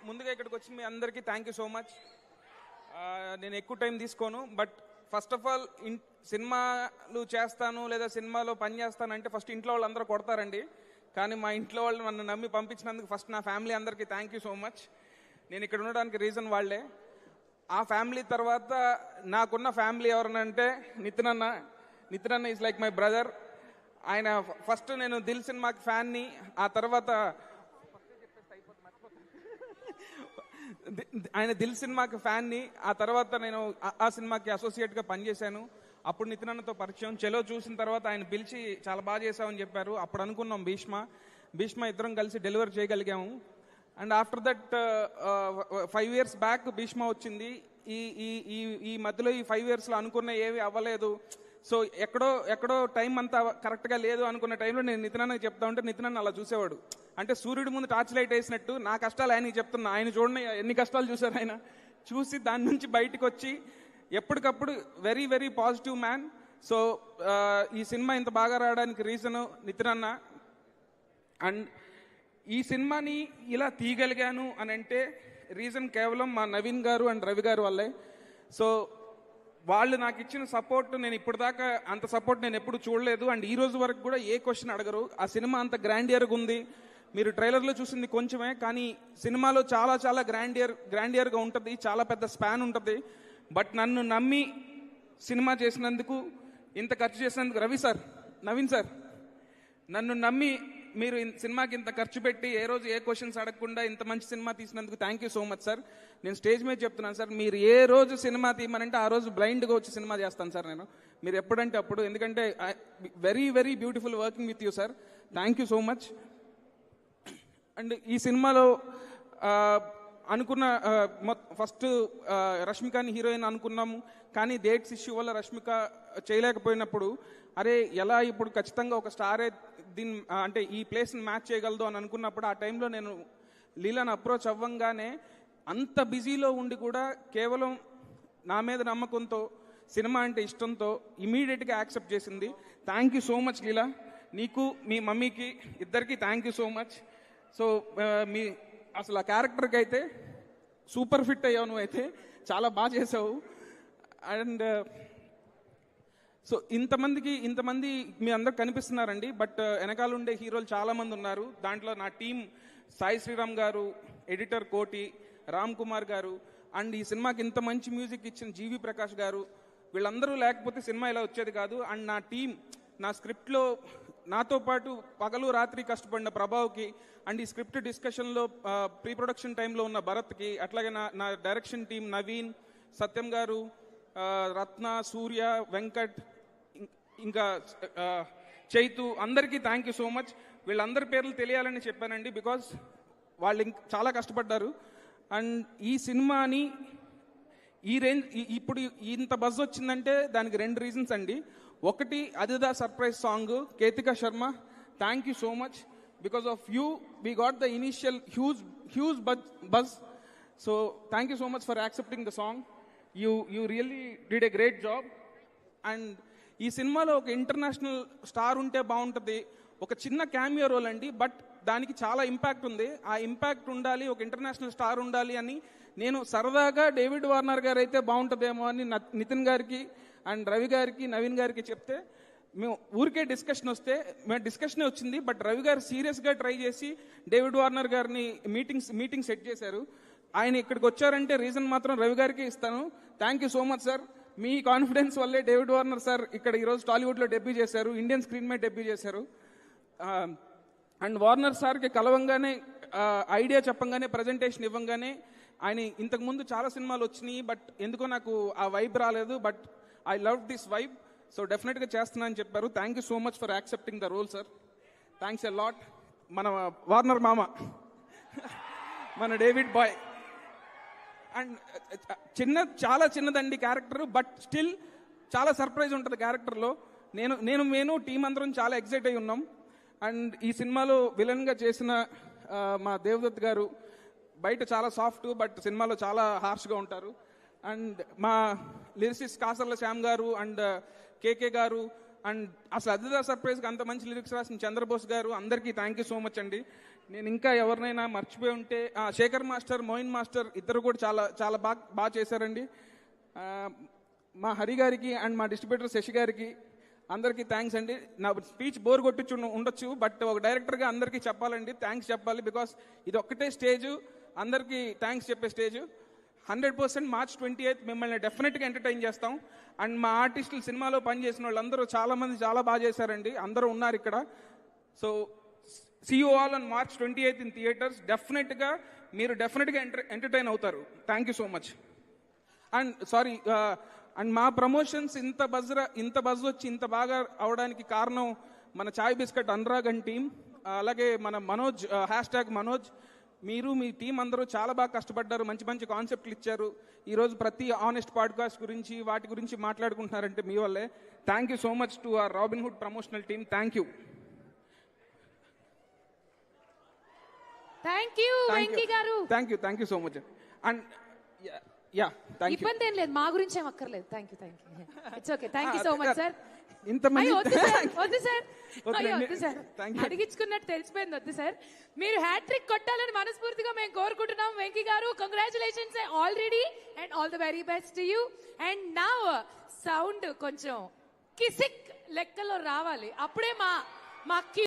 ముందుగా ఇక్కడికి వచ్చి మీ అందరికీ థ్యాంక్ యూ సో మచ్. నేను ఎక్కువ టైం తీసుకోను, బట్ ఫస్ట్ ఆఫ్ ఆల్ సినిమాలు చేస్తాను లేదా సినిమాలో పని చేస్తానంటే ఫస్ట్ ఇంట్లో వాళ్ళు అందరూ కొడతారండి. కానీ మా ఇంట్లో వాళ్ళు నన్ను నమ్మి పంపించినందుకు ఫస్ట్ నా ఫ్యామిలీ అందరికీ థ్యాంక్ యూ సో మచ్. నేను ఇక్కడ ఉండడానికి రీజన్ వాళ్ళే. ఆ ఫ్యామిలీ తర్వాత నాకున్న ఫ్యామిలీ ఎవరనంటే నితిన్ అన్న ఈజ్ లైక్ మై బ్రదర్. ఆయన ఫస్ట్ నేను దిల్ సినిమాకి ఫ్యాన్ని, ఆ తర్వాత ఆయన దిల్ సినిమాకి ఫ్యాన్ని, ఆ తర్వాత నేను ఆ సినిమాకి అసోసియేట్గా పనిచేశాను. అప్పుడు నితిన్ అన్నతో పరిచయం. చెలో చూసిన తర్వాత ఆయన పిలిచి చాలా బాగా చేసామని చెప్పారు. అప్పుడు అనుకున్నాం భీష్మ ఇద్దరం కలిసి డెలివర్ చేయగలిగాము. And after that 5 years back Bheeshma వచ్చింది. ఈ మధ్యలో ఈ 5 yearsలో అనుకున్న ఏవి అవ్వలేదు. సో ఎక్కడో టైం అంతా కరెక్ట్గా లేదు అనుకున్న టైంలో నేను నితిన్ అన్నకి చెప్తా ఉంటే నితిన్ అన్న అలా చూసేవాడు. అంటే సూర్యుడి ముందు టార్చ్ లైట్ వేసినట్టు నా కష్టాలు ఆయనకి చెప్తున్నా. ఆయన చూడండి ఎన్ని కష్టాలు చూశారు. ఆయన చూసి దాని నుంచి బయటకు వచ్చి ఎప్పటికప్పుడు very very positive man. So ఈ సినిమా ఇంత బాగా రావడానికి రీజన్ నితిన్ అన్న. అండ్ ఈ సినిమాని ఇలా తీయగలిగాను అని అంటే రీజన్ కేవలం మా నవీన్ గారు అండ్ రవి గారు వల్లే. సో వాళ్ళు నాకు ఇచ్చిన సపోర్ట్, నేను ఇప్పటిదాకా అంత సపోర్ట్ నేను ఎప్పుడు చూడలేదు. అండ్ ఈ రోజు వరకు కూడా ఏ క్వశ్చన్ అడగరు. ఆ సినిమా అంత గ్రాండియర్గా ఉంది. మీరు ట్రైలర్లో చూసింది కొంచెమే, కానీ సినిమాలో చాలా చాలా గ్రాండియర్గా ఉంటుంది. చాలా పెద్ద స్పాన్ ఉంటుంది. బట్ నన్ను నమ్మి సినిమా చేసినందుకు, ఇంత ఖర్చు చేసినందుకు నవీన్ సార్ నన్ను నమ్మి మీరు సినిమాకి ఇంత ఖర్చు పెట్టి ఏ రోజు ఏ క్వశ్చన్స్ అడగకుండా ఇంత మంచి సినిమా తీసినందుకు thank you so much sir. నేను స్టేజ్ మీద చెప్తున్నాను సార్, మీరు ఏ రోజు సినిమా తీయమనంటే ఆ రోజు బ్లైండ్గా వచ్చి సినిమా చేస్తాను సార్ నేను. మీరు ఎప్పుడంటే అప్పుడు. ఎందుకంటే very very beautiful working with you sir. Thank you so much. And ఈ సినిమాలో అనుకున్న ఫస్ట్ రష్మికని హీరోయిన్ అనుకున్నాము, కానీ డేట్స్ ఇష్యూ వల్ల రష్మిక చేయలేకపోయినప్పుడు అరే ఎలా ఇప్పుడు ఖచ్చితంగా ఒక స్టారే అంటే ఈ ప్లేస్ని మ్యాచ్ చేయగలదు అని అనుకున్నప్పుడు ఆ టైంలో నేను లీలాని అప్రోచ్ అవ్వంగానే అంత బిజీలో ఉండి కూడా కేవలం నా మీద నమ్మకంతో, సినిమా అంటే ఇష్టంతో ఇమీడియట్గా యాక్సెప్ట్ చేసింది. Thank you so much Leela. నీకు మీ మమ్మీకి ఇద్దరికి thank you so much. So మీ అసలు ఆ క్యారెక్టర్కి అయితే సూపర్ ఫిట్ అయ్యావు. నువ్వు అయితే చాలా బాగా చేసావు. అండ్ సో ఇంతమంది మీ అందరు కనిపిస్తున్నారండి. బట్ వెనకాల ఉండే హీరోలు చాలామంది ఉన్నారు. దాంట్లో నా టీం సాయి శ్రీరామ్ గారు, ఎడిటర్ కోటి, రామ్ కుమార్ గారు, అండ్ ఈ సినిమాకి ఇంత మంచి మ్యూజిక్ ఇచ్చిన జీవి ప్రకాష్ గారు, వీళ్ళందరూ లేకపోతే సినిమా ఇలా వచ్చేది కాదు. అండ్ నా టీం, నా స్క్రిప్ట్లో నాతో పాటు పగలు రాత్రి కష్టపడిన ప్రభావ్కి, అండ్ ఈ స్క్రిప్ట్ డిస్కషన్లో ప్రీ ప్రొడక్షన్ టైంలో ఉన్న భరత్కి, అట్లాగే నా డైరెక్షన్ టీం నవీన్, సత్యం గారు, రత్న, సూర్య, వెంకట్, ఇంకా చైతు, అందరికీ థ్యాంక్ యూ సో మచ్. వీళ్ళందరి పేర్లు తెలియాలని చెప్పానండి, బికాజ్ వాళ్ళు చాలా కష్టపడ్డారు. అండ్ ఈ సినిమాని ఈ రేంజ్ ఇప్పుడు ఇంత బజ్ వచ్చిందంటే దానికి 2 reasons అండి. ఒకటి అదిదా surprise song, Ketika Sharma, thank you so much. Because of you we got the initial huge buzz. So thank you so much for accepting the song. You really did a great job. And ఈ సినిమాలో ఒక international star ఉంటే బాగుంటుంది. ఒక చిన్న cameo role అండి, but దానికి చాలా ఇంపాక్ట్ ఉంది. ఆ ఇంపాక్ట్ ఉండాలి, ఒక ఇంటర్నేషనల్ స్టార్ ఉండాలి అని నేను సరదాగా డేవిడ్ వార్నర్ గారు అయితే బాగుంటుందేమో అని నితిన్ గారికి అండ్ రవి గారికి, నవీన్ గారికి చెప్తే, మేము ఊరికే డిస్కషనే వచ్చింది. బట్ రవి గారు సీరియస్గా ట్రై చేసి డేవిడ్ వార్నర్ గారిని మీటింగ్ సెట్ చేశారు. ఆయన ఇక్కడికి వచ్చారంటే రీజన్ మాత్రం రవి గారికి ఇస్తాను. Thank you so much sir. Me confidence వల్లే డేవిడ్ వార్నర్ సార్ ఇక్కడ ఈరోజు టాలీవుడ్లో డెబ్యూ చేశారు, ఇండియన్ స్క్రీన్ మీద డెబ్యూ చేశారు. అండ్ వార్నర్ సార్కి కలవంగానే, ఐడియా చెప్పంగానే, ప్రజెంటేషన్ ఇవ్వంగానే, ఆయన ఇంతకుముందు చాలా సినిమాలు వచ్చినాయి, బట్ ఎందుకో నాకు ఆ వైబ్ రాలేదు. But I love this vibe. So డెఫినెట్గా చేస్తున్నా అని చెప్పారు. Thank you so much for accepting the role sir. Thanks a lot. మన వార్నర్ మామ, మన డేవిడ్ బాయ్. అండ్ చాలా చిన్నదండి క్యారెక్టర్, బట్ స్టిల్ చాలా సర్ప్రైజ్ ఉంటుంది క్యారెక్టర్లో. నేను టీం అందరం చాలా ఎక్సైట్ అయి ఉన్నాం. అండ్ ఈ సినిమాలో విలన్గా చేసిన మా దేవదత్ గారు బయట చాలా సాఫ్ట్, బట్ సినిమాలో చాలా హార్ష్గా ఉంటారు. అండ్ మా లిరిసిస్ట్ కాసర్ల శ్యామ్ గారు అండ్ కేకే గారు, అండ్ అసలు అదిదా సర్ప్రైజ్కి అంత మంచి లిరిక్స్ రాసిన చంద్రబోస్ గారు, అందరికీ థ్యాంక్ యూ సో మచ్ అండి. నేను ఇంకా ఎవరినైనా మర్చిపోయి ఉంటే శేఖర్ మాస్టర్, మోయిన్ మాస్టర్ ఇద్దరు కూడా చాలా చాలా బాగా చేశారండి. మా హరి గారికి అండ్ మా డిస్ట్రిబ్యూటర్ శశి గారికి అందరికీ థ్యాంక్స్ అండి. నా స్పీచ్ బోర్ కొట్టించు ఉండొచ్చు, బట్ ఒక డైరెక్టర్గా అందరికీ చెప్పాలండి, థ్యాంక్స్ చెప్పాలి. బికాస్ ఇది ఒక్కటే స్టేజ్, అందరికీ థ్యాంక్స్ చెప్పే స్టేజ్. 100% March 28 మిమ్మల్ని డెఫినెట్గా ఎంటర్టైన్ చేస్తాం. అండ్ మా ఆర్టిస్టులు సినిమాలో పనిచేసిన వాళ్ళందరూ చాలామంది చాలా బాగా చేశారండి, అందరూ ఉన్నారు ఇక్కడ. So see you all on March 28 in theaters. డెఫినెట్గా మీరు డెఫినెట్గా ఎంటర్టైన్ అవుతారు. Thank you so much. And sorry, and మా ప్రమోషన్స్ ఇంత బజ్ వచ్చి ఇంత బాగా అవడానికి కారణం మన చాయ్ బిస్కెట్ అనురాగ్ అండ్ టీం, అలాగే మన మనోజ్, #మనోజ్. మీరు మీ టీం అందరూ చాలా బాగా కష్టపడ్డారు, మంచి మంచి కాన్సెప్ట్లు ఇచ్చారు. ఈరోజు ప్రతి ఆనెస్ట్ పాడ్కాస్ట్ గురించి వాటి గురించి మాట్లాడుకుంటున్నారంటే మీ వల్లే. Thank you so much to our Robinhood promotional team. Thank you. Thank you so much. And yeah, thank you. ఇబ్బంది ఏం లేదు, మా గురించి ఏం అక్కర్లేదు. Thank you. It's okay. Thank you so much sir. ఇంతమంది వద్దు సార్, అడిగించుకున్నట్టు తెలిసిపోయింది. వద్దు సార్, మీరు హ్యాట్రిక్ కొట్టాలని మనస్ఫూర్తిగా మేము కోరుకుంటున్నాం. వెంకీ గారు, congratulations already and all the very best to you. And now sound కొంచెం కిసిక్ లెక్కలో రావాలి, అప్పుడే మా